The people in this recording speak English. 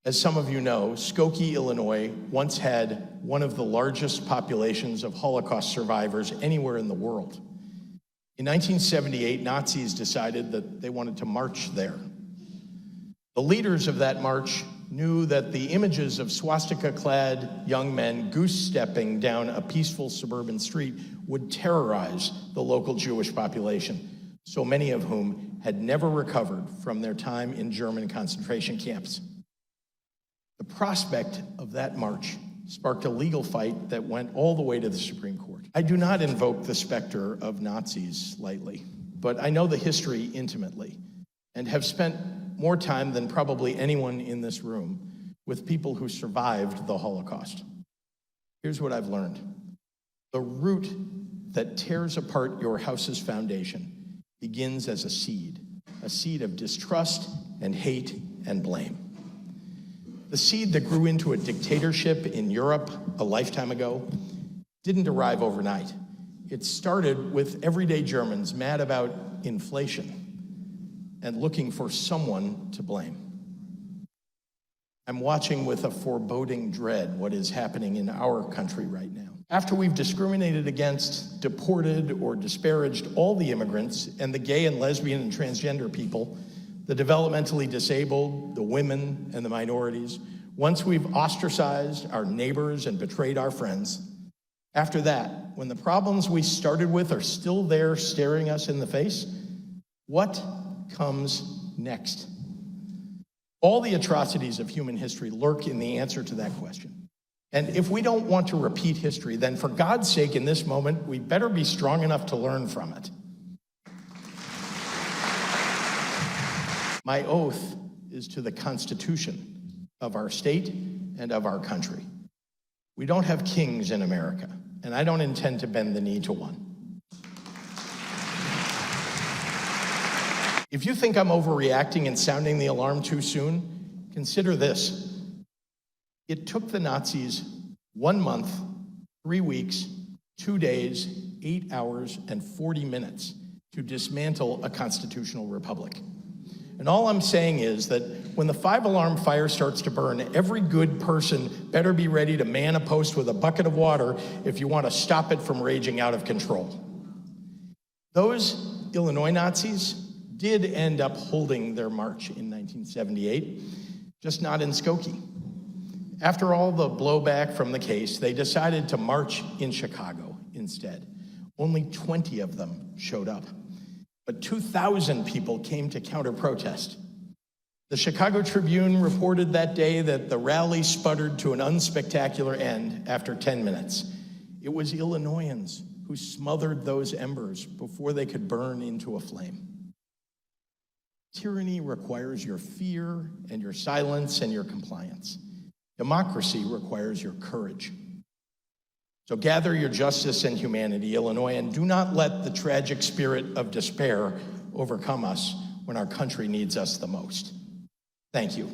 As some of you know, Skokie, Illinois once had one of the largest populations of Holocaust survivors anywhere in the world. In 1978, Nazis decided that they wanted to march there. The leaders of that march knew that the images of swastika-clad young men goose-stepping down a peaceful suburban street would terrorize the local Jewish population, so many of whom had never recovered from their time in German concentration camps. The prospect of that march sparked a legal fight that went all the way to the Supreme Court. I do not invoke the specter of Nazis lightly, but I know the history intimately and have spent more time than probably anyone in this room with people who survived the Holocaust. Here's what I've learned. The root that tears apart your house's foundation begins as a seed of distrust and hate and blame. The seed that grew into a dictatorship in Europe a lifetime ago didn't arrive overnight. It started with everyday Germans mad about inflation and looking for someone to blame. I'm watching with a foreboding dread what is happening in our country right now. After we've discriminated against, deported, or disparaged all the immigrants and the gay and lesbian and transgender people, the developmentally disabled, the women, and the minorities, once we've ostracized our neighbors and betrayed our friends, after that, when the problems we started with are still there staring us in the face, what comes next? All the atrocities of human history lurk in the answer to that question. And if we don't want to repeat history, then for God's sake, in this moment, we better be strong enough to learn from it. My oath is to the Constitution of our state and of our country. We don't have kings in America, and I don't intend to bend the knee to one. If you think I'm overreacting and sounding the alarm too soon, consider this. It took the Nazis 1 month, 3 weeks, 2 days, 8 hours, and 40 minutes to dismantle a constitutional republic. And all I'm saying is that when the 5-alarm fire starts to burn, every good person better be ready to man a post with a bucket of water if you want to stop it from raging out of control. Those Illinois Nazis did end up holding their march in 1978, just not in Skokie. After all the blowback from the case, they decided to march in Chicago instead. Only 20 of them showed up. But 2,000 people came to counter-protest. The Chicago Tribune reported that day that the rally sputtered to an unspectacular end after 10 minutes. It was Illinoisans who smothered those embers before they could burn into a flame. Tyranny requires your fear and your silence and your compliance. Democracy requires your courage. So gather your justice and humanity, Illinois, and do not let the tragic spirit of despair overcome us when our country needs us the most. Thank you.